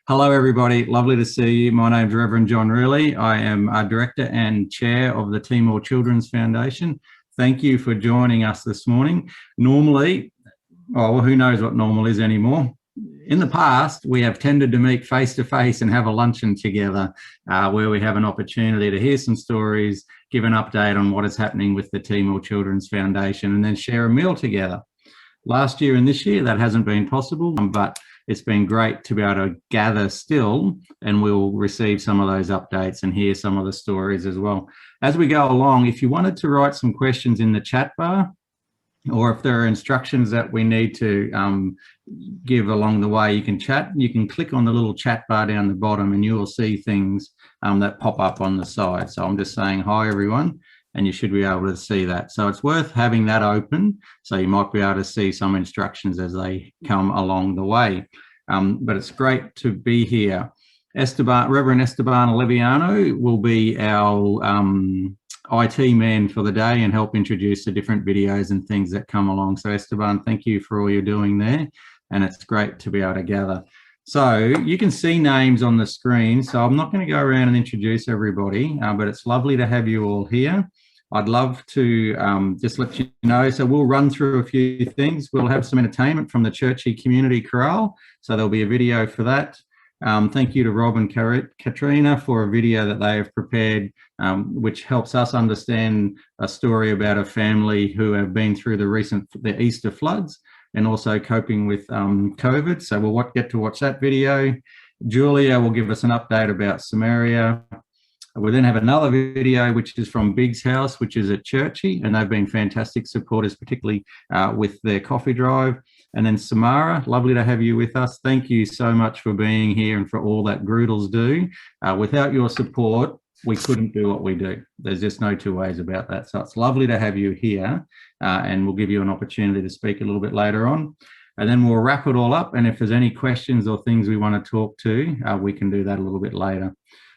Hello, everybody. Lovely to see you. My name's Reverend John Riley. I am a director and chair of the Timor Children's Foundation. Thank you for joining us this morning. Normally, well, who knows what normal is anymore? In the past, we have tended to meet face to face and have a luncheon together where we have an opportunity to hear some stories, give an update on what is happening with the Timor Children's Foundation, and then share a meal together. Last year and this year, that hasn't been possible, but it's been great to be able to gather still, and we'll receive some of those updates and hear some of the stories as well. As we go along, if you wanted to write some questions in the chat bar, or if there are instructions that we need to give along the way, you can chat. You can click on the little chat bar down the bottom and you will see things that pop up on the side. So I'm just saying hi, everyone, and you should be able to see that. So it's worth having that open, so you might be able to see some instructions as they come along the way. But it's great to be here. Reverend Esteban Oleviano will be our IT man for the day and help introduce the different videos and things that come along. So Esteban, thank you for all you're doing there, and it's great to be able to gather. So you can see names on the screen, so I'm not going to go around and introduce everybody, but it's lovely to have you all here. I'd love to just let you know, so we'll run through a few things. We'll have some entertainment from the Churchy Community Chorale, so there'll be a video for that. Thank you to Rob and Katrina for a video that they have prepared, which helps us understand a story about a family who have been through the Easter floods and also coping with COVID. So we'll get to watch that video. Julia will give us an update about Samaria. We then have another video, which is from Big's house, which is at Churchy, and they've been fantastic supporters, particularly with their coffee drive. And then Samara, lovely to have you with us. Thank you so much for being here and for all that Groodles do. Without your support, we couldn't do what we do. There's just no two ways about that. So it's lovely to have you here, and we'll give you an opportunity to speak a little bit later on. And then we'll wrap it all up. And if there's any questions or things we want to talk to, we can do that a little bit later.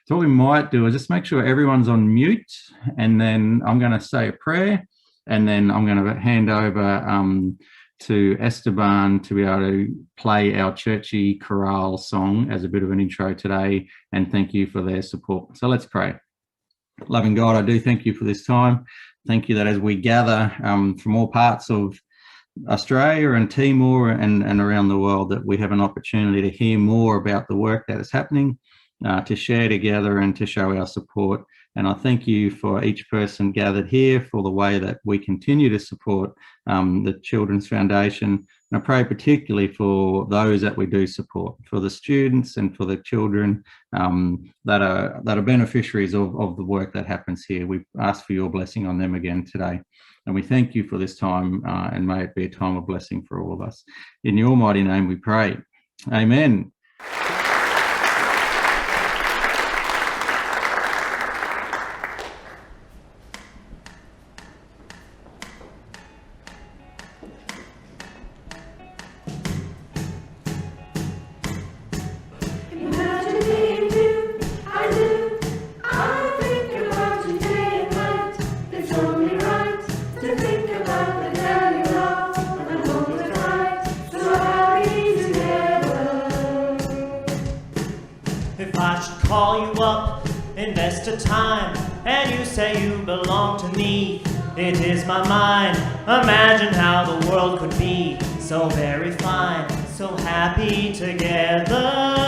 So what we might do is just make sure everyone's on mute, and then I'm going to say a prayer, and then I'm going to hand over to Esteban to be able to play our Churchy Chorale song as a bit of an intro today, and thank you for their support. So let's pray. Loving God, I do thank you for this time. Thank you that as we gather from all parts of Australia and Timor and around the world, that we have an opportunity to hear more about the work that is happening, to share together and to show our support. And I thank you for each person gathered here, for the way that we continue to support the Children's Foundation. And I pray particularly for those that we do support, for the students and for the children that are beneficiaries of the work that happens here. We ask for your blessing on them again today. And we thank you for this time, and may it be a time of blessing for all of us. In your mighty name we pray. Amen. Time, and you say you belong to me. It is my mind. Imagine how the world could be so very fine, so happy together.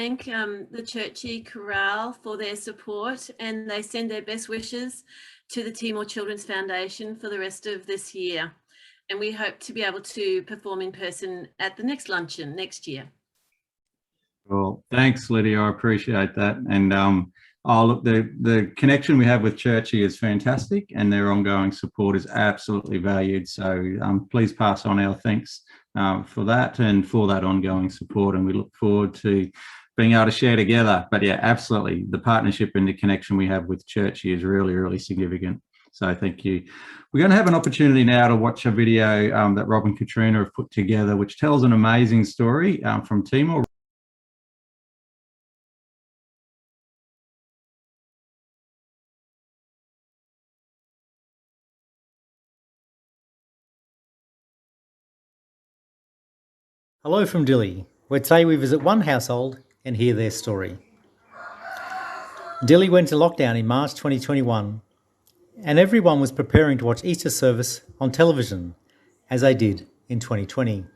thank the Churchy Chorale for their support, and they send their best wishes to the Timor Children's Foundation for the rest of this year. And we hope to be able to perform in person at the next luncheon next year. Well, thanks, Lydia. I appreciate that. And look, the connection we have with Churchy is fantastic, and their ongoing support is absolutely valued. So please pass on our thanks for that and for that ongoing support. And we look forward to being able to share together. But yeah, absolutely, the partnership and the connection we have with Churchy is really, really significant. So thank you. We're going to have an opportunity now to watch a video that Rob and Katrina have put together, which tells an amazing story from Timor. Hello from Dili, where today we visit one household and hear their story. Dili went to lockdown in March 2021, and everyone was preparing to watch Easter service on television, as they did in 2020.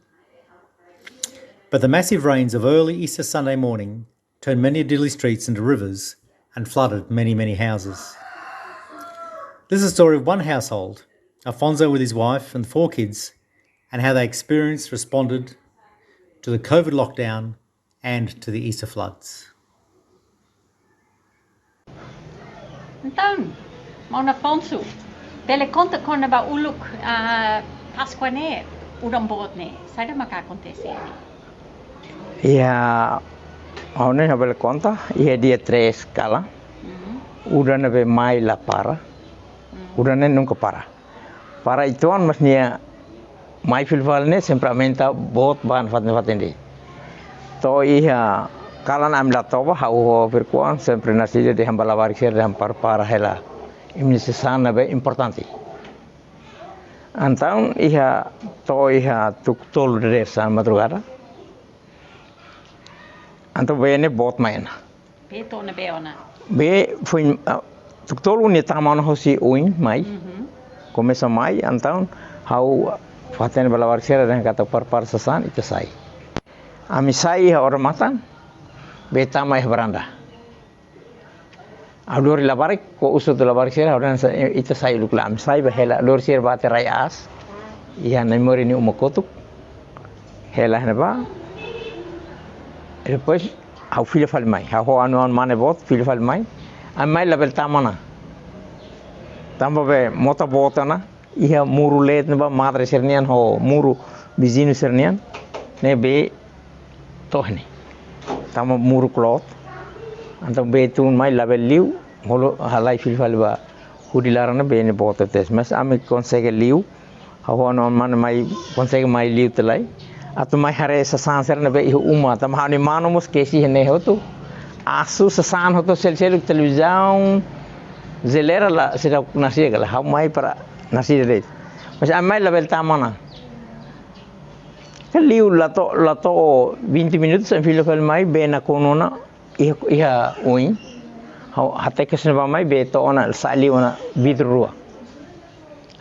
But the massive rains of early Easter Sunday morning turned many of Dili streets into rivers and flooded many, many houses. This is a story of one household, Alfonso with his wife and 4 kids, and how they experienced, responded to the COVID lockdown and to the Easter floods. Então, Mona Afonso, dele conta quando ba uluk Pasquane, urambodne, sabe o que acontece? Ia, aonde habel conta, ia dia 3 kala. Udane be mai la para. Udane nunca para. Para ituan masnya mai filvalne sempre aumenta bot ban fatende. To ia kalan am la toba hau perkuan sempre naside de hambala varikser de hampar para hela. Imni sesana be importante. Então ia to ia tuktol de sa madrugada. Então bene bot maina. Be to na beona. Be foi tuktol uni tamana hosi uin mai. Começa mai então hau fatene bala varikser de kata par sesan itu sai. Ami sai hormatan beta mai beranda. Ador la barik ko usut la barik sera orang itu sai luklam sai bahela lor sir bate rayas ia memori ni umakotuk hela neba depois au filho fal mai au anu mane bot filho fal mai amai level tamana tambo be mota botana ia muru let neba madre sernian ho muru bizinu sernian ne be tohni tamo muru cloth anto betun mai label liu holo halai filfal ba hudilarana bene bota tes mas ami consegue liu hawo non man mai consegue mai liu telai atu mai hare sasan serna be uma tam hani mano mus kesi ne hotu asu sasan hotu sel televisão zelera la sira nasi gala ha mai para nasi de mas amai label tamana liu lato 20 minutos en filofel mai bena konona ia uin hata kesna mai beto ona sali ona vidrua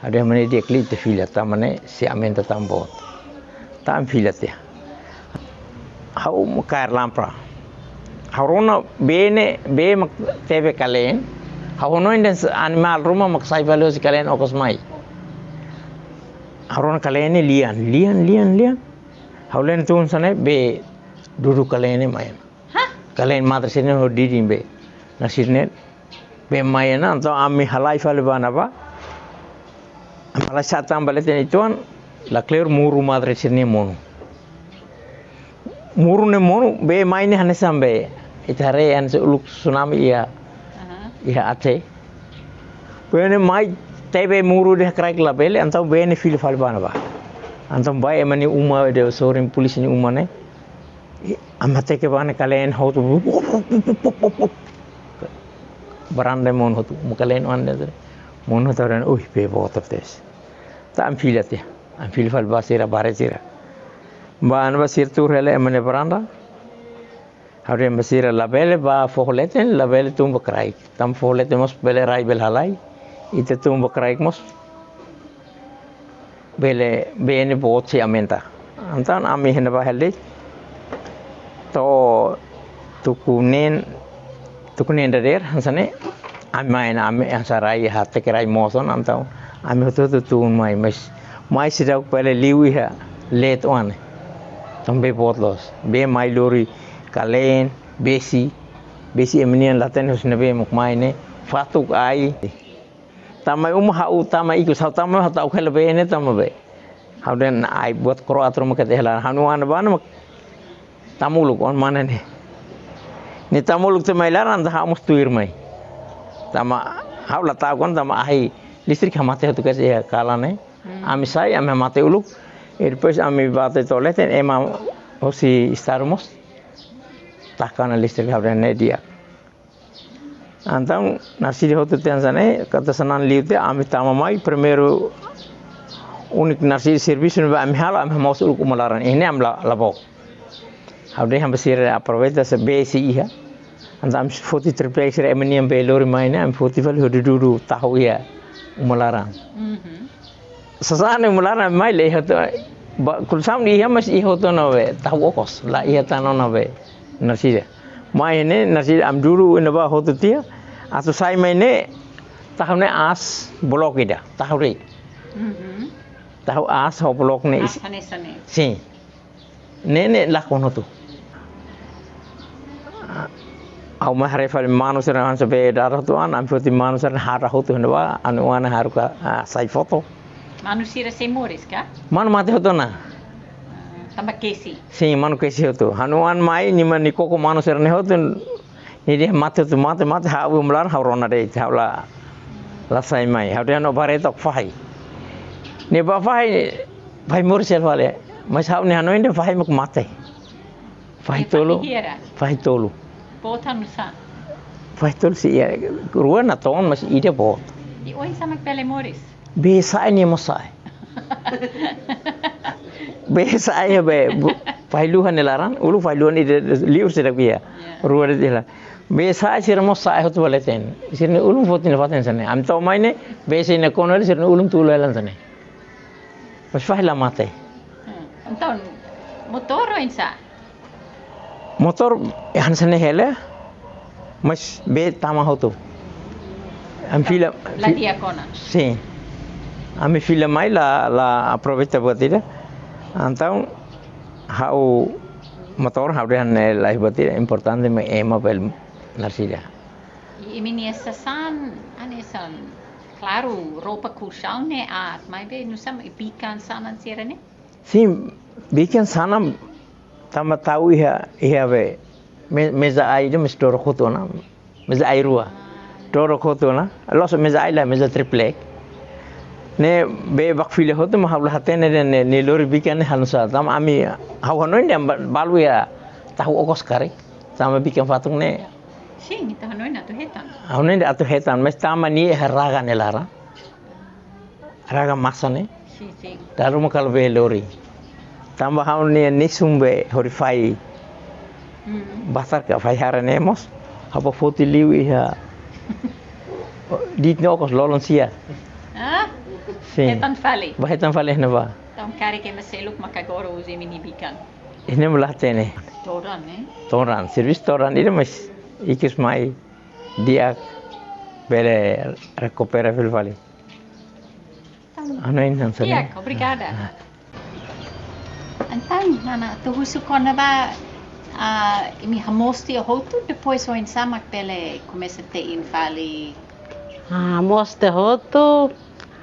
ada mane dia klit fila tamane si amenta tambot tam filate hau mukar lampra harona bene be mak tebe kalen hawono indens animal ruma mak sai valos kalen okos mai harona kalen lian haulen tun sana be duduk kalen mai kalen madre sini ho didin be nasirne be mai na to ami halai fal bana ba amala satam baleten ituan la clear muru madre sini monu muru ne monu be mai ne hanesam be itare an uluk tsunami ia ate be mai tebe muru de krak la bele antau be ne fil fal bana ba antam bai emani uma de sorin police ni uma ne amate ke bane kalen hotu barande mon hotu mukalen ande mon hotaran oi pe botates ta am filate am fil fal basira baresira ban basir tur hele emane baranda hare basira labele ba fohleten labele tum bakrai tam fohleten mos bele rai bel halai ite tum bakrai mos bele bene bot si amenta antan ami hena ba helde to tukunen dader hansane amain ame ansarai hate kerai moson antau ame hotu tun mai sidau pele liwi ha let one tambe potlos be mai lori kalen besi emnian laten husne be muk mai ne fatuk ai tamai hau tamai iku sau tamai hatau khel be ne tamabe hauden ai buat kro atro maket hela hanuan ban tamuluk on mana ne ni tamuluk temai laran ha mustuir mai tama haula ta kon tama ai listrik hamate hotu kas ya kalane ami sai ami mate uluk depois ami bate toleten ema hosi estarmos takana listrik hauden ne dia antang nasi hotu tensane kata sanan liute ami tama mai primeiro unik nasi serviço no ami hala ami mosul kumalaran ini am labok hauden ham besir aproveita se besi iha andam 40 triple X emniam be lori maina am 40 val hodu tahu ya umalaran sasane umalaran mai le hoto kul sam di ha mas ihoto no be tahu okos la iha tano no be nasi mai ne nasi am duru ina ba hoto tia atau sai mai ne tahu ne as blok ida tahu re tahu as ho blok ne si ne lakon hoto au mahrifal manus ran sabe darah tuan am foti manus ran hara hotu hnawa anu ana haruka sai foto Manusira Timorese ka? man mate hoto na Tamba kesi. si manu kesi hoto hanuan mai ni man koko manus ran hotu ni dia mate tu mate ha umlan haurona de haula la sai mai ha dia no bare tok fai ni ba fai mursel wale mas ha ni hanoin de fai mak mate fai tolu Botan nusa. Faitul si ya ruan aton mas ide bot. Di oi sama pele moris. Bisa ni mosai. Bisa ya be failuhan laran ulu failuhan ide liur sedak dia. Ruan ide la. Bisa sir mosai hotu baleten. Sirne ulum fotin faten sane. Am tau maine bese ne konol sirne ulum tulalan sane. Mas faila mate. Anton motor insa. Motor han sane hele mas be tama hotu am fila la diakona si ami fila mai la aproveita batida então hau motor hau dan la batida importante me ema pel narsida e mini san anesan claro roupa kushane at mai be no sam ipikan sanan sirene si bikin sanam tama tahu iha be meza ai de misdoro khotona meza ai rua doro khotona los meza ai la meza triple ne be bakfile hoto ma habla hatene ne lori bikan hanusa tam ami hawano inde balu ya tahu okos kare sama bikan fatung ne sing ita hanoina tu hetan hawno inde atu hetan mes tama ni heraga ne lara raga masane si daru mo kalbe lori tambah hawne nisumbe horifai basar ka fai haranemos apa foti liwi ha dit nokos lolon sia hetan fali bahetan fali na ba tam kari ke maseluk makagoro uzi mini bikan ini melatene toran service toran ini mas ikis mai dia bere recupera fil fali ano in sana iya obrigada Antan, nana, tuhusu kona ba imi hamosti o hotu depois o insamak pele começa te infali. Hamosti hotu,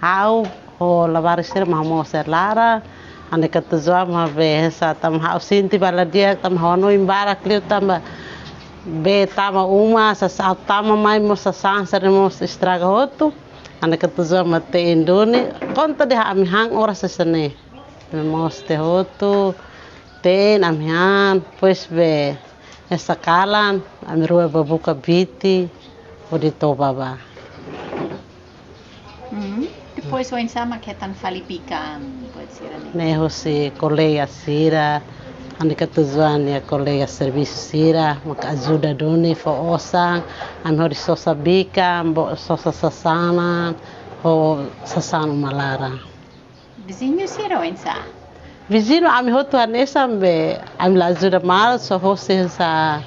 hau o lavar ser hamosti lara, ane katuzwa ma be sa tam hau sinti bala dia tam hau imbara kliu tam be tama uma sa sa tama mai mo sa sansa mo estraga hotu, ane katuzwa ma te indone, konta de ami hang ora sa sane. Moste hotu ten amihan pois be essa kalan ami rua babuka biti odito baba depois o insama que tan falipikan pode ser ne hosi colega sira ande katuzwania colega serviço sira mak ajuda doni fo osang ami hori sosa bika sosa sasana ho sasana malara vizinho sira insa vizinho ami hotu anesa be ami la ajuda mal so hosi sa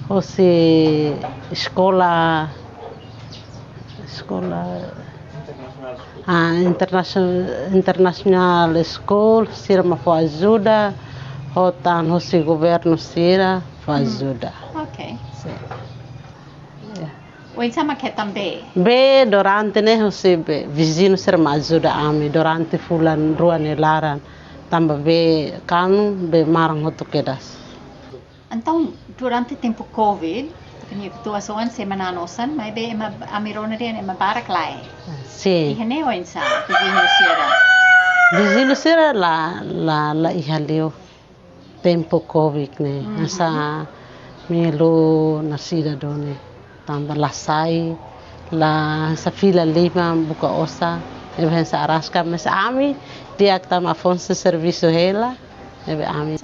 Hosi sekolah international school sira for ajuda hotan hosi governo sira for ajuda. Okay. Oi sama que também. Be durante ne hosi be vizinho sira ma ajuda ami durante fulan rua ne laran tamba be kanu be marang hotu kedas. Então, durante o tempo Covid, que tu asoan semana nosan, mas be a mirona dia é barak lai. Sim. E ne oi sa, vizinho sira. Vizinho sira la ihalio tempo Covid ne. Asa melo nasida done tamba lasai la sa fila lima buka osa ebe sa araska mas ami dia tama fonse serviço hela ebe ami.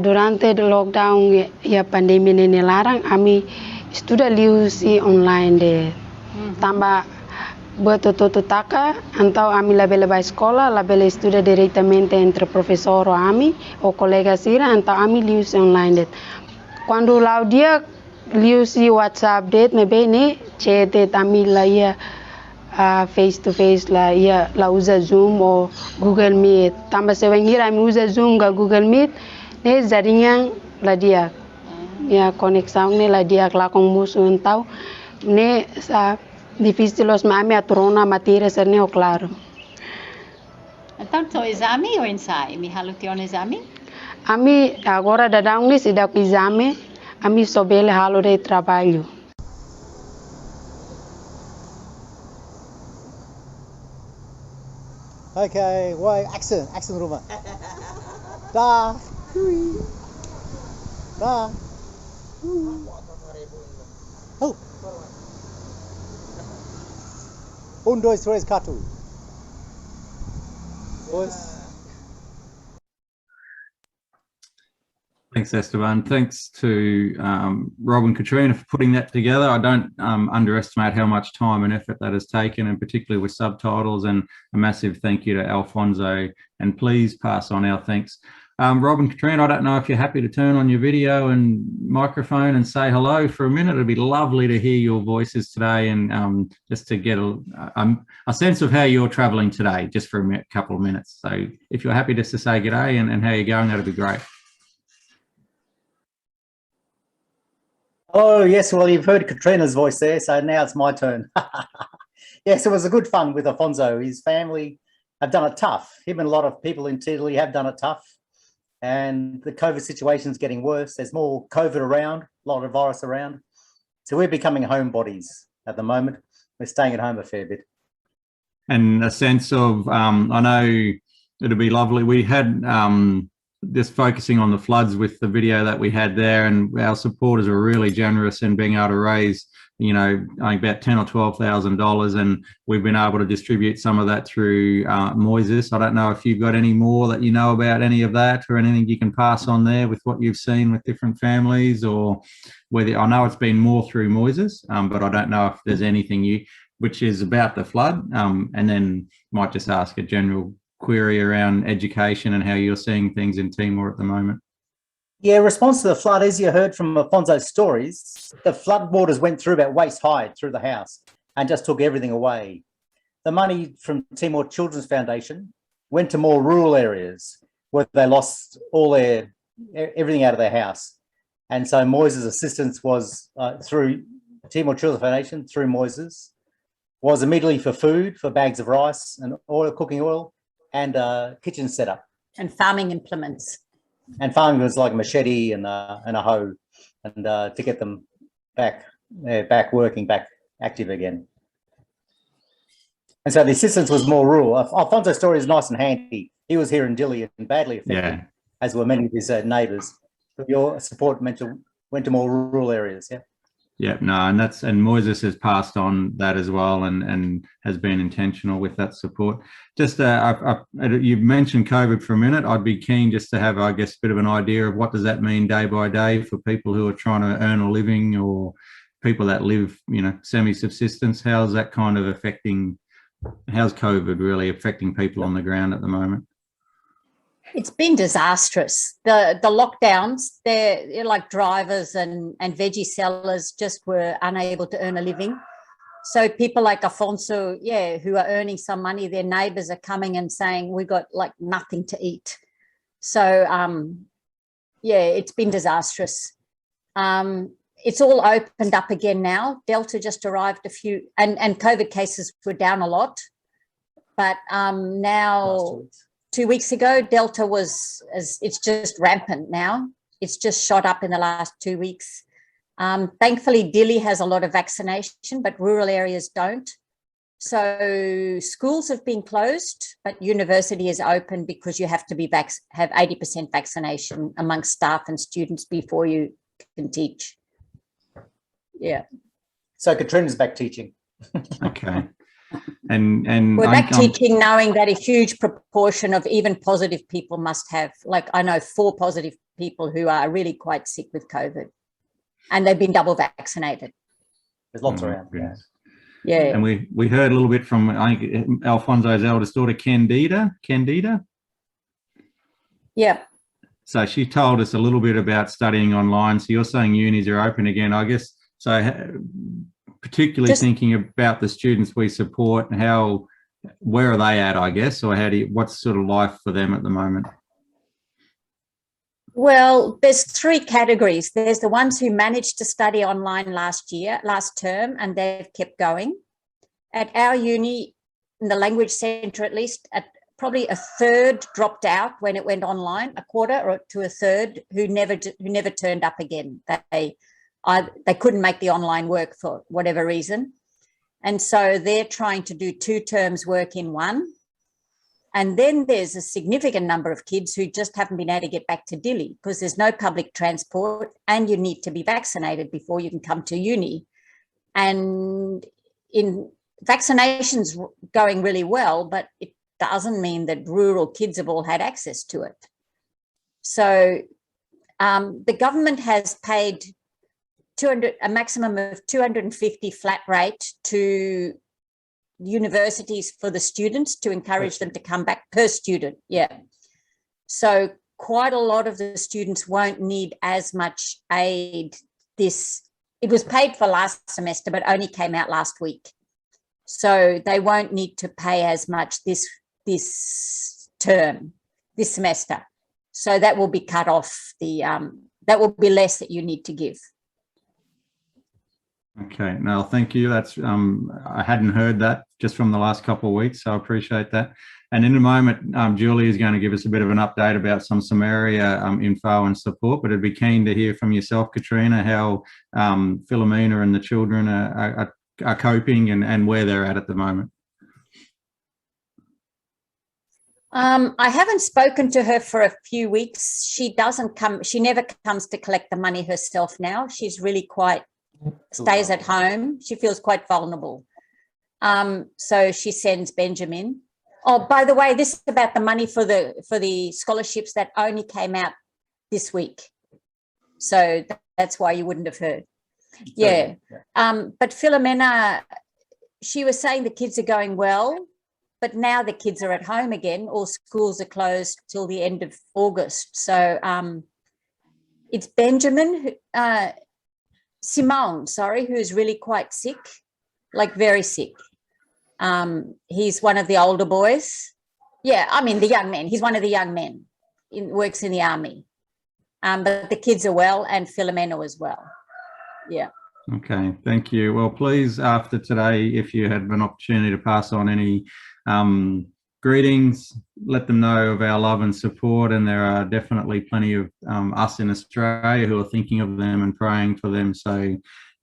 Durante il lockdown ya pandemi nene larang, ami studa liusi online de. Tamba betul-betul taka, antau ami label sekolah, label studa diretamente entre professor ami o colega sira, antau ami liusi online de. Quando lau dia liusi WhatsApp det, mebe ne chat ami la ia face to face la usa Zoom o Google Meet. Tamba sewengira ami usa Zoom ga Google Meet. Ne jaringan la dia ya conexão ne la dia lakong musuh entau ne sa difícil os mami atrona matéria ser ne o claro. Então tu exame ou ensaio? Me halutio exame? Ami agora dadang ne sidak exame, ami sobele halo de trabalho. Okay, why accent rumah. Da. Da. Oh. 1, 2, 3, 4. Pois. Thanks, Esteban. Thanks to Rob and Katrina for putting that together. I don't underestimate how much time and effort that has taken, and particularly with subtitles, and a massive thank you to Alfonso, and please pass on our thanks. Rob and Katrina, I don't know if you're happy to turn on your video and microphone and say hello for a minute. It'd be lovely to hear your voices today, and just to get a sense of how you're traveling today, just for a couple of minutes. So if you're happy just to say g'day and how you're going, that'd be great. Oh, yes, well, you've heard Katrina's voice there, so now it's my turn. Yes, it was a good fun with Alfonso. His family have done it tough. Him and a lot of people in Italy have done it tough. And the COVID situation is getting worse. There's more COVID around, a lot of virus around. So we're becoming homebodies at the moment. We're staying at home a fair bit. And a sense of, I know it'd be lovely. We had just focusing on the floods with the video that we had there, and our supporters are really generous in being able to raise, you know, about $10,000 or $12,000, and we've been able to distribute some of that through Moises. I don't know if you've got any more that you know about any of that, or anything you can pass on there with what you've seen with different families, or whether, I know it's been more through Moises, but I don't know if there's anything which is about the flood, and then might just ask a general query around education and how you're seeing things in Timor at the moment. Yeah, response to the flood, as you heard from Alfonso's stories, the flood waters went through about waist high through the house and just took everything away. The money from Timor Children's Foundation went to more rural areas where they lost everything out of their house. And so Moises' assistance was through Timor Children's Foundation, through Moises, was immediately for food, for bags of rice and oil, cooking oil, and kitchen setup. And farming implements. And farming was like a machete and a hoe, and to get them back working, back active again. And so the assistance was more rural. Alfonso's story is nice and handy. He was here in Dili and badly affected, as were many of his neighbours. But your support went to more rural areas, yeah? Yeah, no, and Moises has passed on that as well, and has been intentional with that support. Just you've mentioned COVID for a minute. I'd be keen just to have, I guess, a bit of an idea of what does that mean day by day for people who are trying to earn a living, or people that live, you know, semi-subsistence. How's that kind of affecting? How's COVID really affecting people on the ground at the moment? It's been disastrous. The lockdowns, they're like drivers and veggie sellers just were unable to earn a living. So people like Afonso, who are earning some money, their neighbours are coming and saying, we got like nothing to eat. So, it's been disastrous. It's all opened up again now. Delta just arrived and COVID cases were down a lot. But now, 2 weeks ago, Delta it's just rampant now. It's just shot up in the last 2 weeks. Thankfully, Dili has a lot of vaccination, but rural areas don't. So schools have been closed, but university is open because you have to have 80% vaccination amongst staff and students before you can teach. Yeah. So Katrina's back teaching. Okay. And we're back teaching, knowing that a huge proportion of even positive people must have, like I know 4 positive people who are really quite sick with COVID, and they've been double vaccinated. There's lots around. Yeah. And we heard a little bit from, I think, Alfonso's eldest daughter, Candida. Yeah. So she told us a little bit about studying online. So you're saying unis are open again, I guess. So particularly thinking about the students we support, where are they at, I guess, or what's sort of life for them at the moment? Well, there's 3 categories. There's the ones who managed to study online last term, and they've kept going. At our uni, in the language centre at least, probably a third dropped out when it went online, a quarter or to a third who never turned up again. They couldn't make the online work for whatever reason. And so they're trying to do 2 terms work in one. And then there's a significant number of kids who just haven't been able to get back to Dili because there's no public transport and you need to be vaccinated before you can come to uni. And vaccination's going really well, but it doesn't mean that rural kids have all had access to it. So the government has paid a maximum of 250 flat rate to universities for the students to encourage them to come back per student. Yeah. So quite a lot of the students won't need as much aid it was paid for last semester, but only came out last week. So they won't need to pay as much this semester. So that will be cut off that will be less that you need to give. Okay, no, thank you. That's I hadn't heard that just from the last couple of weeks, so I appreciate that. And in a moment, Julie is going to give us a bit of an update about some area info and support, but I'd be keen to hear from yourself, Katrina, how Philomena and the children are coping and where they're at the moment. I haven't spoken to her for a few weeks. She never comes to collect the money herself now. She's really stays at home. She feels quite vulnerable. So she sends Benjamin. Oh, by the way, this is about the money for the scholarships that only came out this week. So that's why you wouldn't have heard. Yeah. But Philomena, she was saying the kids are going well, but now the kids are at home again. All schools are closed till the end of August. So it's Benjamin, Simone, who's really quite sick, like very sick. He's one of the older boys. Yeah, I mean, the young men. He's one of the young men, works in the army. But the kids are well, and Philomena as well. Yeah. Okay, thank you. Well, please, after today, if you had an opportunity to pass on any greetings, let them know of our love and support, and there are definitely plenty of us in Australia who are thinking of them and praying for them. So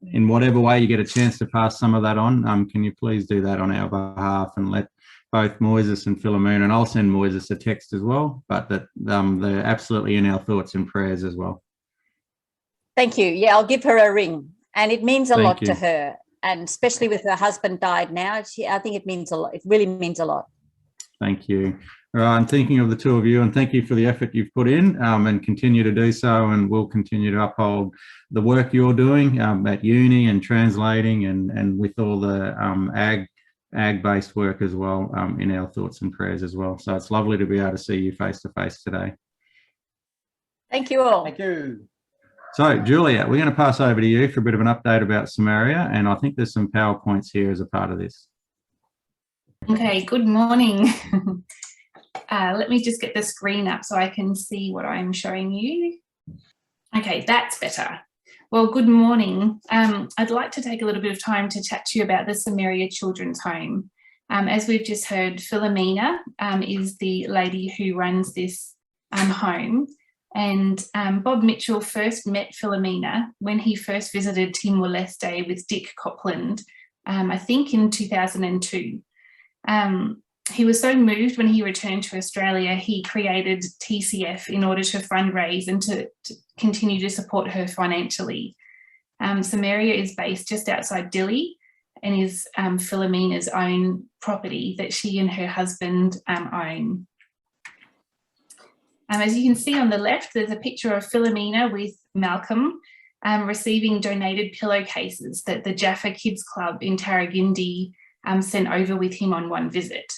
in whatever way you get a chance to pass some of that on, can you please do that on our behalf and let both Moises and Philomena, and I'll send Moises a text as well, but that they're absolutely in our thoughts and prayers as well. Thank you. Yeah, I'll give her a ring, and it means a lot to her, and especially with her husband died now, I think it means a lot. It really means a lot. Thank you. I'm thinking of the two of you, and thank you for the effort you've put in and continue to do so, and we'll continue to uphold the work you're doing at uni and translating and with all the ag ag-based work as well in our thoughts and prayers as well. So it's lovely to be able to see you face to face today. Thank you all. Thank you. So Julia, we're going to pass over to you for a bit of an update about Samaria, and I think there's some PowerPoints here as a part of this. Okay, good morning. Let me just get the screen up so I can see what I'm showing you. Okay, that's better. Well, good morning. I'd like to take a little bit of time to chat to you about the Samaria Children's Home. As we've just heard, Philomena is the lady who runs this home. And Bob Mitchell first met Philomena when he first visited Timor-Leste with Dick Copland, I think in 2002. He was so moved when he returned to Australia, he created TCF in order to fundraise and to continue to support her financially. Samaria is based just outside Dili and is Philomena's own property that she and her husband own. As you can see on the left, there's a picture of Philomena with Malcolm receiving donated pillowcases that the Jaffa Kids Club in Tarragindi sent over with him on one visit.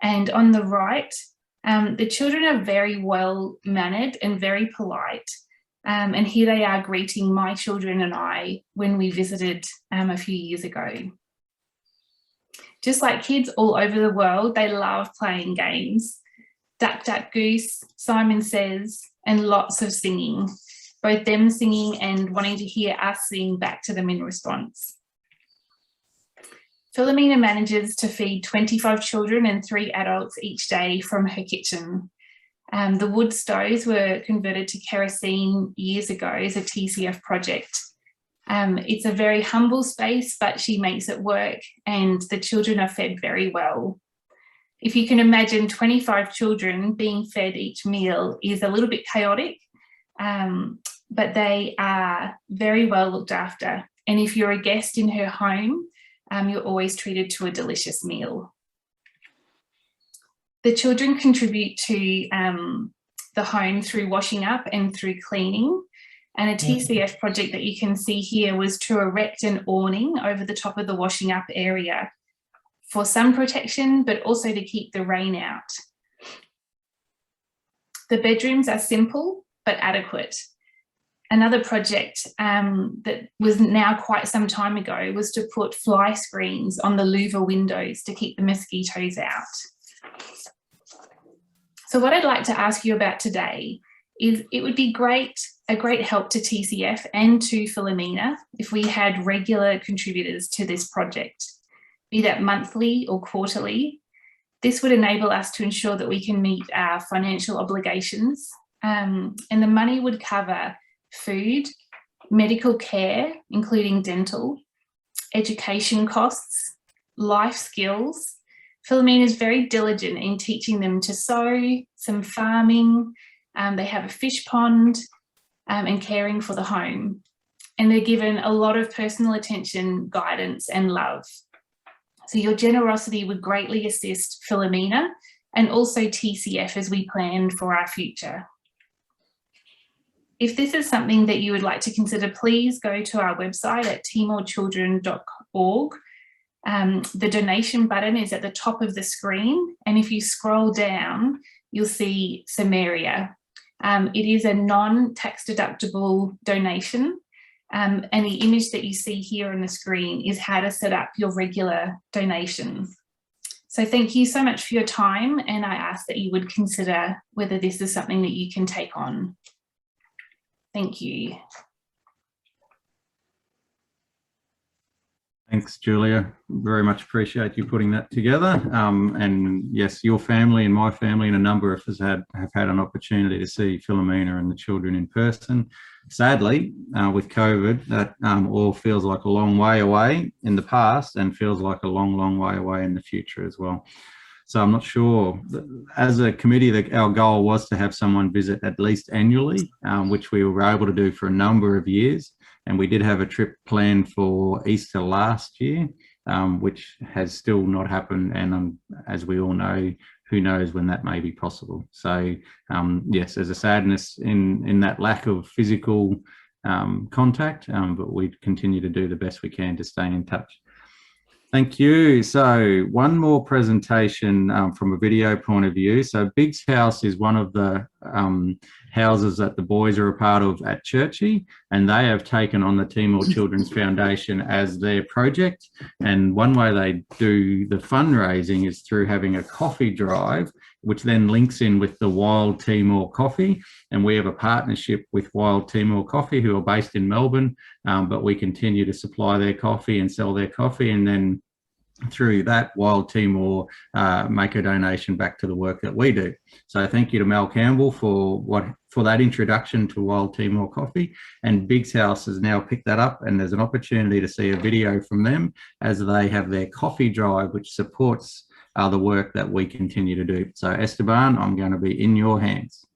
And on the right, the children are very well mannered and very polite. And here they are greeting my children and I when we visited a few years ago. Just like kids all over the world, they love playing games. Duck, Duck, Goose, Simon Says, and lots of singing, both them singing and wanting to hear us sing back to them in response. Philomena manages to feed 25 children and 3 adults each day from her kitchen. The wood stoves were converted to kerosene years ago as a TCF project. It's a very humble space, but she makes it work and the children are fed very well. If you can imagine 25 children being fed each meal is a little bit chaotic, but they are very well looked after. And if you're a guest in her home, you're always treated to a delicious meal. The children contribute to the home through washing up and through cleaning. And a TCF project that you can see here was to erect an awning over the top of the washing up area for sun protection, but also to keep the rain out. The bedrooms are simple, but adequate. Another project that was now quite some time ago was to put fly screens on the louver windows to keep the mosquitoes out. So what I'd like to ask you about today is it would be a great help to TCF and to Philomena if we had regular contributors to this project, be that monthly or quarterly. This would enable us to ensure that we can meet our financial obligations, and the money would cover food, medical care, including dental, education costs, life skills. Philomena is very diligent in teaching them to sew, some farming, they have a fish pond, and caring for the home. And they're given a lot of personal attention, guidance, and love. So your generosity would greatly assist Philomena and also TCF as we plan for our future. If this is something that you would like to consider, please go to our website at timorchildren.org. The donation button is at the top of the screen, and if you scroll down, you'll see Samaria. It is a non-tax deductible donation, and the image that you see here on the screen is how to set up your regular donation. So thank you so much for your time, and I ask that you would consider whether this is something that you can take on. Thank you. Thanks, Julia. Very much appreciate you putting that together. And yes, your family and my family and a number of us have had an opportunity to see Philomena and the children in person. Sadly, with COVID, that all feels like a long way away in the past and feels like a long, long way away in the future as well. So I'm not sure. As a committee, our goal was to have someone visit at least annually, which we were able to do for a number of years. And we did have a trip planned for Easter last year, which has still not happened. And as we all know, who knows when that may be possible. So yes, there's a sadness in that lack of physical contact, but we continue to do the best we can to stay in touch. Thank you. So one more presentation from a video point of view. So Big's House is one of the houses that the boys are a part of at Churchy, and they have taken on the Timor Children's Foundation as their project. And one way they do the fundraising is through having a coffee drive, which then links in with the Wild Timor Coffee. And we have a partnership with Wild Timor Coffee, who are based in Melbourne, but we continue to supply their coffee and sell their coffee. And then through that, Wild Timor make a donation back to the work that we do. So thank you to Mel Campbell for that introduction to Wild Timor Coffee. And Big's House has now picked that up, and there's an opportunity to see a video from them as they have their coffee drive, which supports the work that we continue to do. So Esteban, I'm going to be in your hands.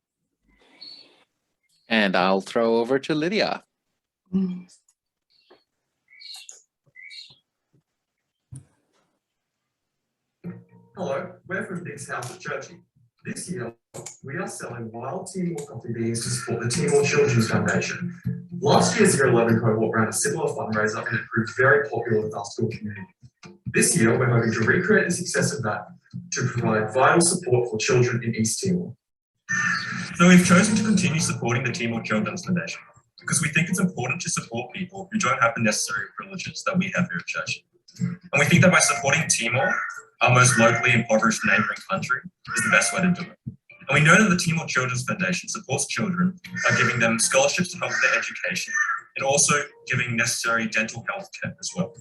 And I'll throw over to Lydia. Hello, we're from Big's House at Churchy. This year, we are selling Wild Timor coffee beans to support the Timor Children's Foundation. Last year's Year 11 cohort ran a similar fundraiser and it proved very popular with our school community. This year, we're hoping to recreate the success of that to provide vital support for children in East Timor. So we've chosen to continue supporting the Timor Children's Foundation because we think it's important to support people who don't have the necessary privileges that we have here at Churchy. And we think that by supporting Timor, our most locally impoverished neighbouring country, is the best way to do it. And we know that the Timor Children's Foundation supports children by giving them scholarships to help with their education and also giving necessary dental health care as well.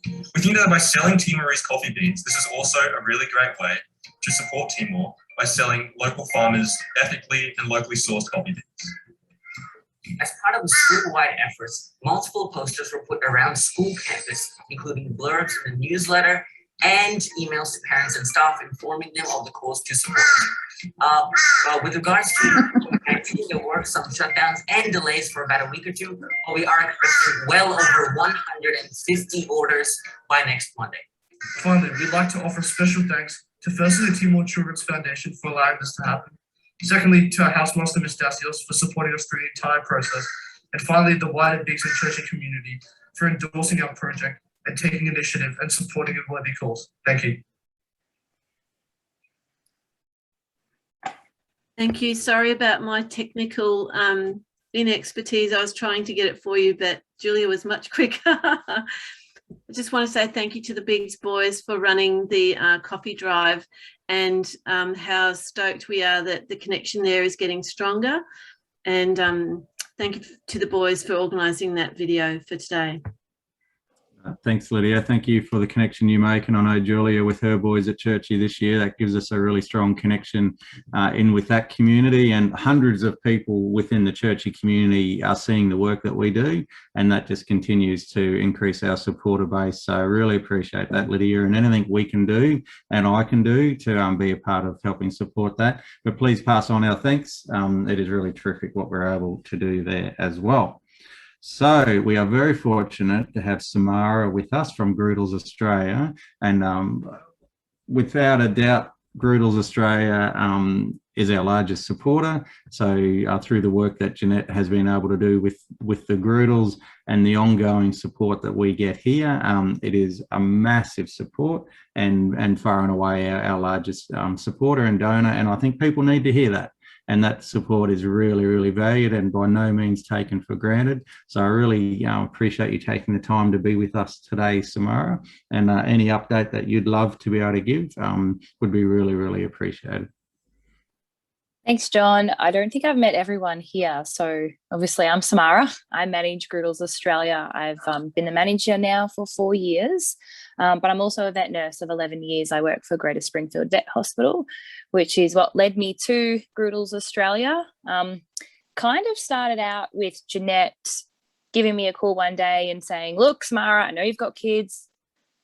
We think that by selling Timorese coffee beans, this is also a really great way to support Timor by selling local farmers ethically and locally sourced coffee beans. As part of the school-wide efforts, multiple posters were put around school campus, including blurbs in the newsletter and emails to parents and staff informing them of the calls to support. With regards to COVID-19, there were some shutdowns and delays for about a week or two, but we are expecting well over 150 orders by next Monday. Finally, we'd like to offer special thanks to firstly the Timor Children's Foundation for allowing this to happen. Secondly, to our housemaster, Ms. Dacios, for supporting us through the entire process. And finally, the wider Biggs and Churchy community for endorsing our project and taking initiative and supporting a worthy cause. Thank you. Thank you. Sorry about my technical inexpertise. I was trying to get it for you, but Julia was much quicker. I just want to say thank you to the Biggs boys for running the coffee drive, and how stoked we are that the connection there is getting stronger. And thank you to the boys for organising that video for today. Thanks, Lydia. Thank you for the connection you make. And I know Julia with her boys at Churchy this year, that gives us a really strong connection in with that community, and hundreds of people within the Churchy community are seeing the work that we do, and that just continues to increase our supporter base. So I really appreciate that, Lydia, and anything we can do and I can do to be a part of helping support that. But please pass on our thanks. It is really terrific what we're able to do there as well. So we are very fortunate to have Samara with us from Groodles Australia, and without a doubt, Groodles Australia is our largest supporter. So through the work that Jeanette has been able to do with the Groodles and the ongoing support that we get here, it is a massive support and far and away our largest supporter and donor. And I think people need to hear that. And that support is really, really valued and by no means taken for granted. So I really appreciate you taking the time to be with us today, Samara. And any update that you'd love to be able to give would be really, really appreciated. Thanks, John. I don't think I've met everyone here. So obviously I'm Samara. I manage Groodles Australia. I've been the manager now for 4 years, but I'm also a vet nurse of 11 years. I work for Greater Springfield Vet Hospital, which is what led me to Groodles Australia. Kind of started out with Jeanette giving me a call one day and saying, look, Samara, I know you've got kids.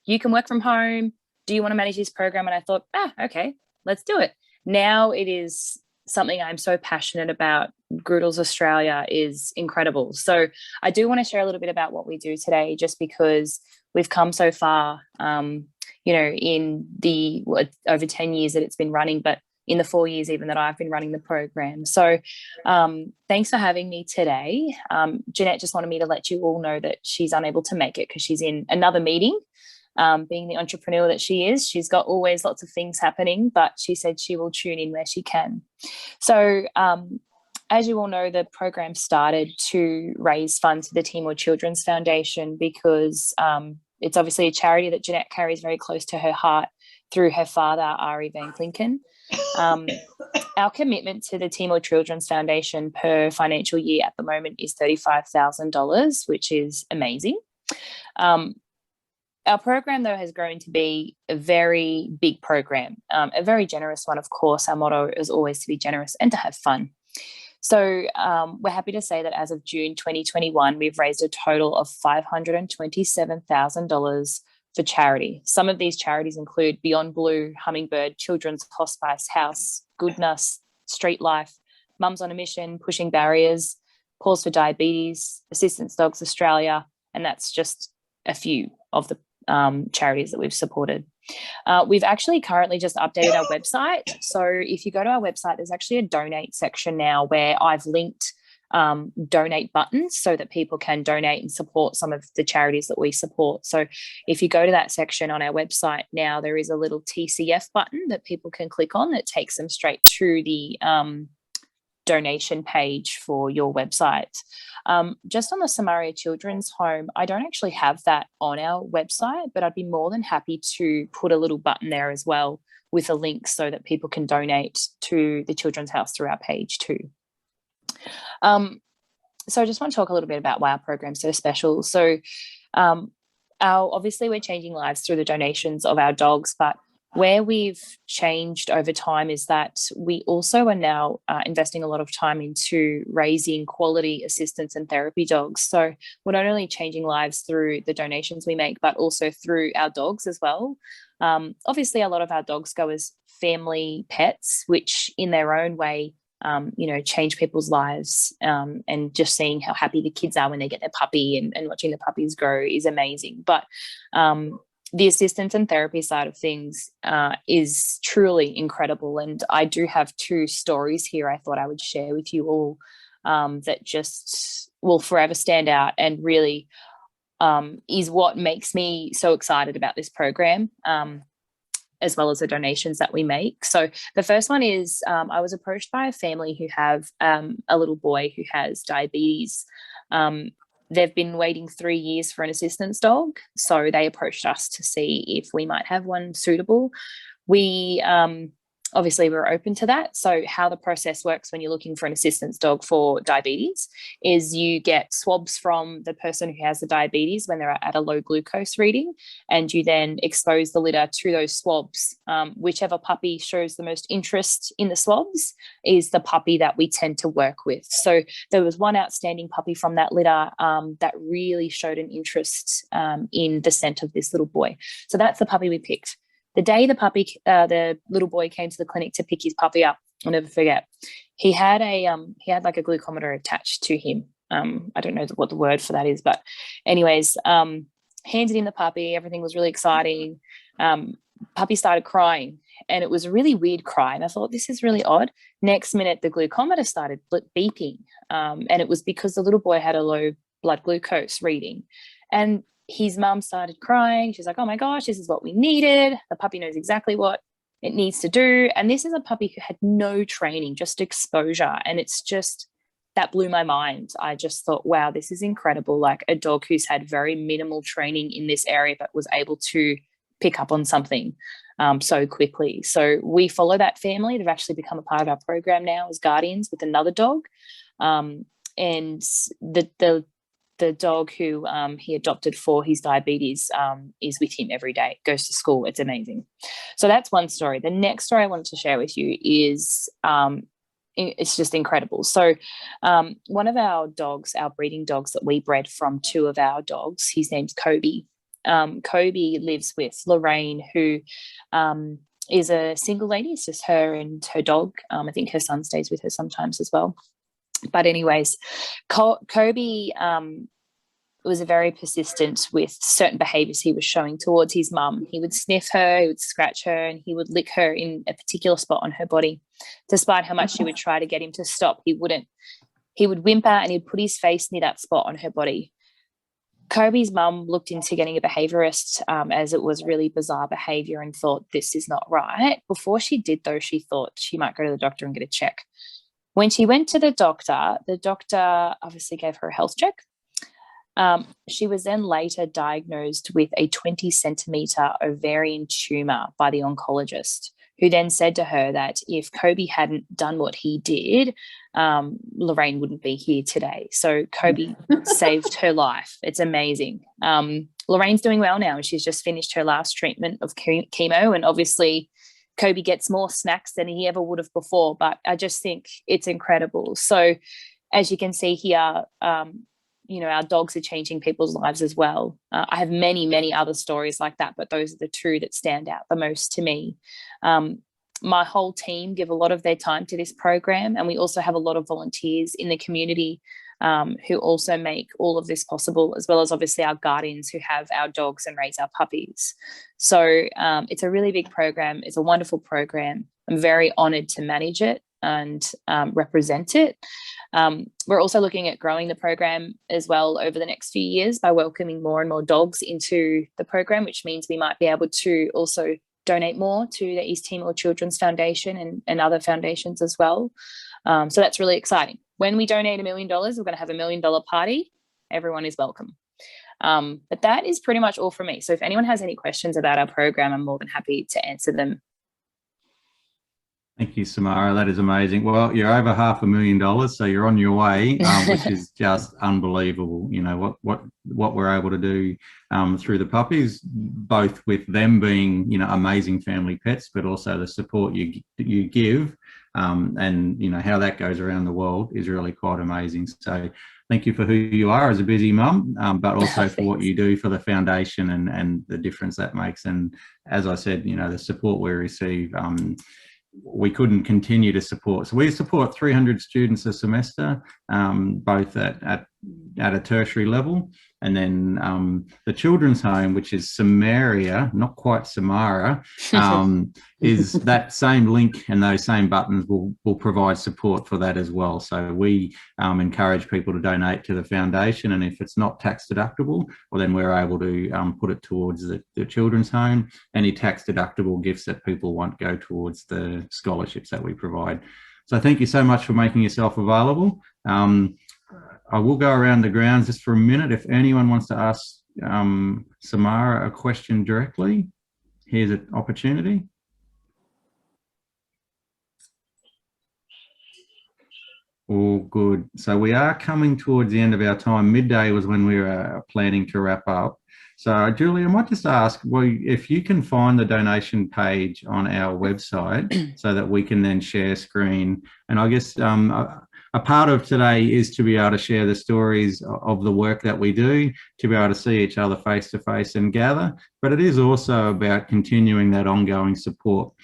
You can work from home. Do you want to manage this program? And I thought, okay, let's do it. Now it is something I'm so passionate about. Groodles Australia is incredible. So I do want to share a little bit about what we do today, just because we've come so far, you know, in the over 10 years that it's been running, but in the 4 years even that I've been running the program. So thanks for having me today. Jeanette just wanted me to let you all know that she's unable to make it because she's in another meeting. being the entrepreneur that she is. She's got always lots of things happening, but she said she will tune in where she can. So as you all know, the program started to raise funds for the Timor Children's Foundation because it's obviously a charity that Jeanette carries very close to her heart through her father, Ari Van Klinken. Our commitment to the Timor Children's Foundation per financial year at the moment is $35,000, which is amazing. Our program, though, has grown to be a very big program, a very generous one, of course. Our motto is always to be generous and to have fun. So we're happy to say that as of June 2021, we've raised a total of $527,000 for charity. Some of these charities include Beyond Blue, Hummingbird, Children's Hospice House, Goodness, Street Life, Mums on a Mission, Pushing Barriers, Pause for Diabetes, Assistance Dogs Australia, and that's just a few of the charities that we've supported. We've actually currently just updated our website. So if you go to our website, there's actually a donate section now where I've linked donate buttons so that people can donate and support some of the charities that we support. So if you go to that section on our website now, there is a little TCF button that people can click on that takes them straight to the donation page for your website. Just on the Samaria Children's Home, I don't actually have that on our website, but I'd be more than happy to put a little button there as well with a link so that people can donate to the Children's House through our page too. So I just want to talk a little bit about why our program's so special. So obviously we're changing lives through the donations of our dogs, but where we've changed over time is that we also are now investing a lot of time into raising quality assistance and therapy dogs. So we're not only changing lives through the donations we make, but also through our dogs as well. Obviously, a lot of our dogs go as family pets, which in their own way, change people's lives, and just seeing how happy the kids are when they get their puppy and watching the puppies grow is amazing. But the assistance and therapy side of things is truly incredible. And I do have two stories here I thought I would share with you all that just will forever stand out and really is what makes me so excited about this program, as well as the donations that we make. So the first one is I was approached by a family who have a little boy who has diabetes. They've been waiting 3 years for an assistance dog. So they approached us to see if we might have one suitable. We obviously we're open to that. So how the process works when you're looking for an assistance dog for diabetes is you get swabs from the person who has the diabetes when they're at a low glucose reading, and you then expose the litter to those swabs. Whichever puppy shows the most interest in the swabs is the puppy that we tend to work with. So there was one outstanding puppy from that litter that really showed an interest in the scent of this little boy. So that's the puppy we picked. The day the little boy came to the clinic to pick his puppy up, I'll never forget, he had like a glucometer attached to him. I don't know what the word for that is, but anyways, handed in the puppy. Everything was really exciting. Puppy started crying, and it was a really weird cry. And I thought, this is really odd. Next minute, the glucometer started beeping, and it was because the little boy had a low blood glucose reading. And his mum started crying. She's like, oh my gosh, this is what we needed. The puppy knows exactly what it needs to do. And this is a puppy who had no training, just exposure. And it's just, that blew my mind. I just thought, wow, this is incredible. Like a dog who's had very minimal training in this area, but was able to pick up on something so quickly. So we follow that family. They've actually become a part of our program now as guardians with another dog. And the dog who he adopted for his diabetes is with him every day, goes to school. It's amazing. So that's one story. The next story I wanted to share with you is it's just incredible. So one of our dogs, our breeding dogs that we bred from two of our dogs, his name's Kobe. Kobe lives with Lorraine, who is a single lady. It's just her and her dog. I think her son stays with her sometimes as well. But anyways, Kobe was very persistent with certain behaviours he was showing towards his mum. He would sniff her, he would scratch her, and he would lick her in a particular spot on her body. Despite how much she would try to get him to stop, he wouldn't. He would whimper and he'd put his face near that spot on her body. Kobe's mum looked into getting a behaviourist as it was really bizarre behaviour and thought this is not right. Before she did, though, she thought she might go to the doctor and get a check. When she went to the doctor obviously gave her a health check. She was then later diagnosed with a 20-centimetre ovarian tumour by the oncologist, who then said to her that if Kobe hadn't done what he did, Lorraine wouldn't be here today. So Kobe saved her life. It's amazing. Lorraine's doing well now, and she's just finished her last treatment of chemo, and obviously Kobe gets more snacks than he ever would have before, but I just think it's incredible. So as you can see here, our dogs are changing people's lives as well. I have many, many other stories like that, but those are the two that stand out the most to me. My whole team give a lot of their time to this program, and we also have a lot of volunteers in the community who also make all of this possible, as well as obviously our guardians who have our dogs and raise our puppies. So it's a really big program. It's a wonderful program. I'm very honoured to manage it and represent it. We're also looking at growing the program as well over the next few years by welcoming more and more dogs into the program, which means we might be able to also donate more to the East Timor Children's Foundation and other foundations as well. So that's really exciting. When we donate $1 million, we're going to have $1 million party. Everyone is welcome. But that is pretty much all from me. So if anyone has any questions about our program, I'm more than happy to answer them. Thank you, Samara. That is amazing. Well, you're over $500,000, so you're on your way, which is just unbelievable. You know what we're able to do through the puppies, both with them being amazing family pets, but also the support you give, and how that goes around the world is really quite amazing. So thank you for who you are as a busy mum, but also for what you do for the foundation and the difference that makes. And as I said, the support we receive. We couldn't continue to support. So we support 300 students a semester, both at a tertiary level, and then the children's home, which is Samaria, not quite Samara, is that same link, and those same buttons will provide support for that as well. So we encourage people to donate to the foundation, and if it's not tax deductible, well then we're able to put it towards the children's home. Any tax deductible gifts that people want go towards the scholarships that we provide. So thank you so much for making yourself available. I will go around the grounds just for a minute. If anyone wants to ask Samara a question directly, here's an opportunity. All good. So we are coming towards the end of our time. Midday was when we were planning to wrap up. So Julie, I might just ask, well, if you can find the donation page on our website so that we can then share screen. And I guess a part of today is to be able to share the stories of the work that we do, to be able to see each other face to face and gather. But it is also about continuing that ongoing support.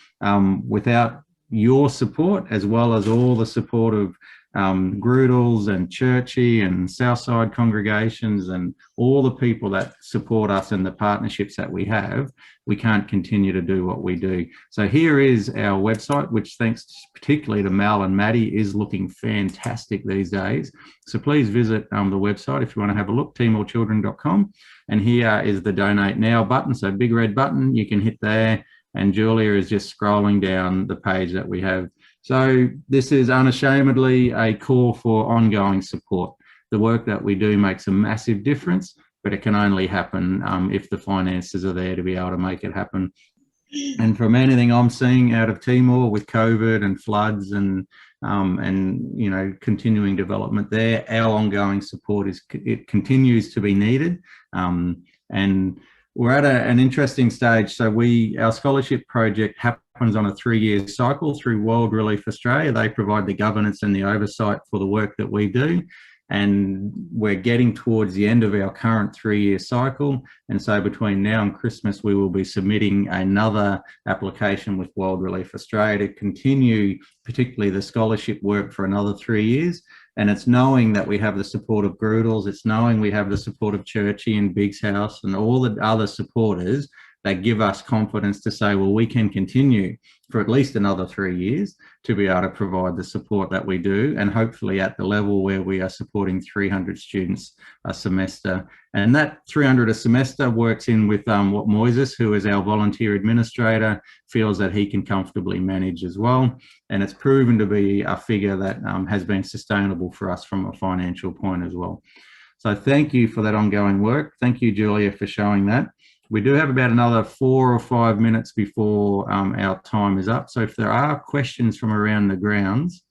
Without your support, as well as all the support of Grudels and Churchy and Southside congregations and all the people that support us and the partnerships that we have, we can't continue to do what we do. So here is our website, which thanks particularly to Mal and Maddie is looking fantastic these days. So please visit the website if you want to have a look, timorchildren.com. And here is the Donate Now button. So big red button, you can hit there. And Julia is just scrolling down the page that we have. So this is unashamedly a call for ongoing support. The work that we do makes a massive difference, but it can only happen if the finances are there to be able to make it happen. And from anything I'm seeing out of Timor with COVID and floods and continuing development there, our ongoing support it continues to be needed. And we're at an interesting stage. So our scholarship project happens on a 3-year cycle through World Relief Australia. They provide the governance and the oversight for the work that we do. And we're getting towards the end of our current 3-year cycle. And so between now and Christmas, we will be submitting another application with World Relief Australia to continue, particularly the scholarship work for another 3 years. And it's knowing that we have the support of Grudels, it's knowing we have the support of Churchy and Big's House and all the other supporters that give us confidence to say, well, we can continue for at least another 3 years to be able to provide the support that we do, and hopefully at the level where we are supporting 300 students a semester. And that 300 a semester works in with what Moises, who is our volunteer administrator, feels that he can comfortably manage as well. And it's proven to be a figure that has been sustainable for us from a financial point as well. So thank you for that ongoing work. Thank you, Julia, for showing that. We do have about another 4 or 5 minutes before our time is up. So if there are questions from around the grounds,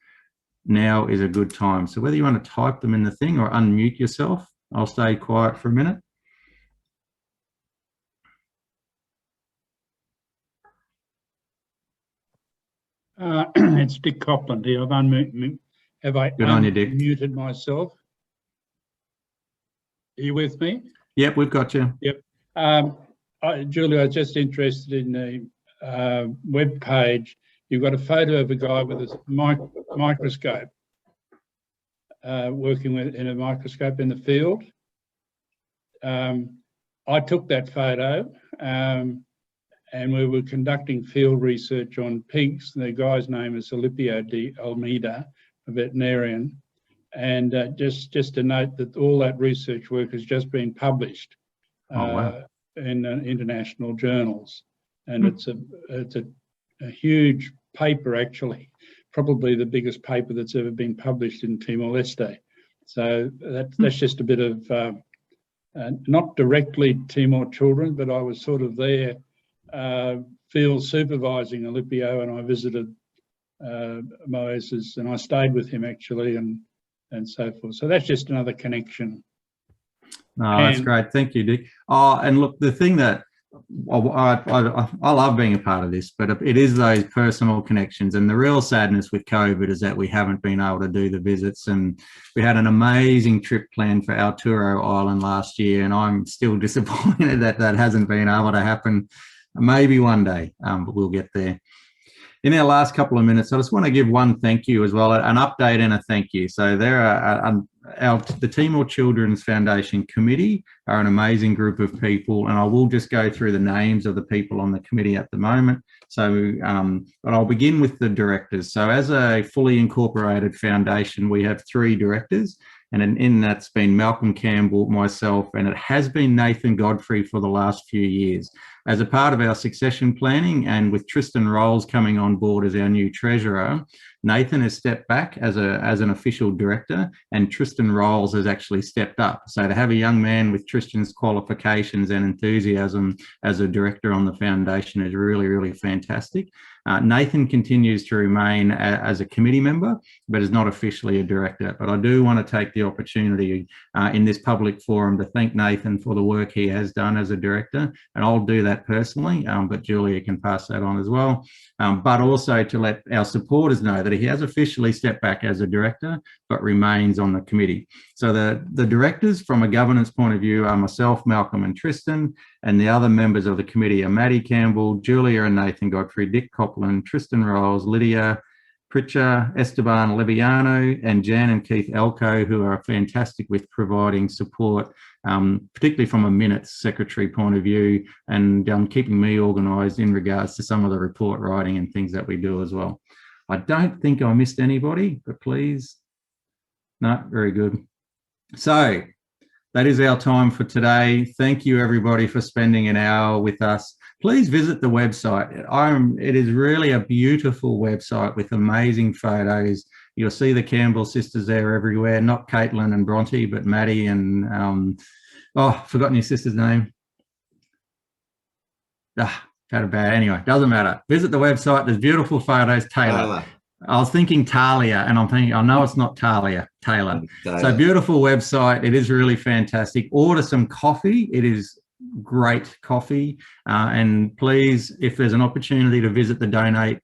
now is a good time. So whether you want to type them in the thing or unmute yourself, I'll stay quiet for a minute. It's Dick Copland here. Have I unmuted myself? Are you with me? Yep, we've got you. Yep. Julia, I was just interested in the web page. You've got a photo of a guy with a microscope, working in a microscope in the field. I took that photo and we were conducting field research on pigs. The guy's name is Olipio de Almeida, a veterinarian. And just to note that all that research work has just been published. In international journals, and it's a huge paper, actually, probably the biggest paper that's ever been published in Timor-Leste. So that's just a bit of not directly Timor children, but I was sort of there field supervising Olipio, and I visited Moises, and I stayed with him actually, and so forth. So that's just another connection. No, that's great. Thank you, Dick. Oh, and look, the thing that I love being a part of this, but it is those personal connections. And the real sadness with COVID is that we haven't been able to do the visits. And we had an amazing trip planned for Aotearoa Island last year, and I'm still disappointed that that hasn't been able to happen. Maybe one day, but we'll get there. In our last couple of minutes, I just want to give one thank you as well, an update and a thank you. So there are the Timor Children's Foundation Committee are an amazing group of people, and I will just go through the names of the people on the committee at the moment. So, but I'll begin with the directors. So as a fully incorporated foundation, we have 3 directors, and in that's been Malcolm Campbell, myself, and it has been Nathan Godfrey for the last few years. As a part of our succession planning, and with Tristan Rolls coming on board as our new treasurer, Nathan has stepped back as an official director, and Tristan Rolls has actually stepped up. So to have a young man with Tristan's qualifications and enthusiasm as a director on the foundation is really, really fantastic. Nathan continues to remain as a committee member, but is not officially a director. But I do want to take the opportunity in this public forum to thank Nathan for the work he has done as a director, and I'll do that personally, but Julia can pass that on as well. But also to let our supporters know that he has officially stepped back as a director, but remains on the committee. So the directors from a governance point of view are myself, Malcolm and Tristan, and the other members of the committee are Maddie Campbell, Julia and Nathan Godfrey, Dick Copland, Tristan Rolls, Lydia Pritchard, Esteban Leviano, and Jan and Keith Elko, who are fantastic with providing support, particularly from a minutes secretary point of view, and keeping me organised in regards to some of the report writing and things that we do as well. I don't think I missed anybody, but please. No, very good. So that is our time for today. Thank you, everybody, for spending an hour with us. Please visit the website. It is really a beautiful website with amazing photos. You'll see the Campbell sisters there everywhere, not Caitlin and Bronte, but Maddie and, I've forgotten your sister's name. Anyway, doesn't matter. Visit the website. There's beautiful photos. Taylor. I was thinking Talia, and I'm thinking, I know it's not Talia, Taylor. So beautiful website. It is really fantastic. Order some coffee. It is great coffee. And please, if there's an opportunity to visit the donate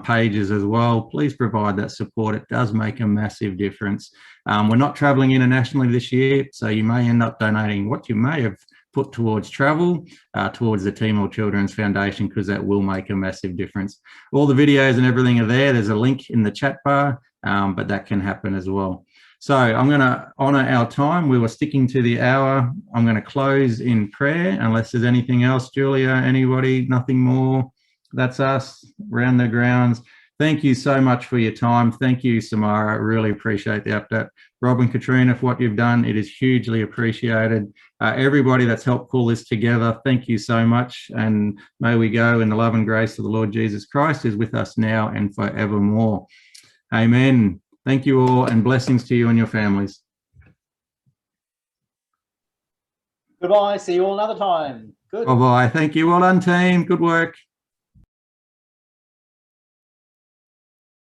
pages as well, please provide that support. It does make a massive difference. We're not traveling internationally this year, so you may end up donating what you may have put towards travel, towards the Timor Children's Foundation, because that will make a massive difference. All the videos and everything are there. There's a link in the chat bar, but that can happen as well. So I'm going to honour our time. We were sticking to the hour. I'm going to close in prayer unless there's anything else. Julia, anybody, nothing more? That's us, round the grounds. Thank you so much for your time. Thank you, Samara. I really appreciate the update. Rob and Katrina, for what you've done, it is hugely appreciated. Everybody that's helped pull this together, thank you so much. And may we go in the love and grace of the Lord Jesus Christ, who's with us now and forevermore. Amen. Thank you all, and blessings to you and your families. Goodbye. See you all another time. Good. Bye-bye. Thank you. Well done, team. Good work.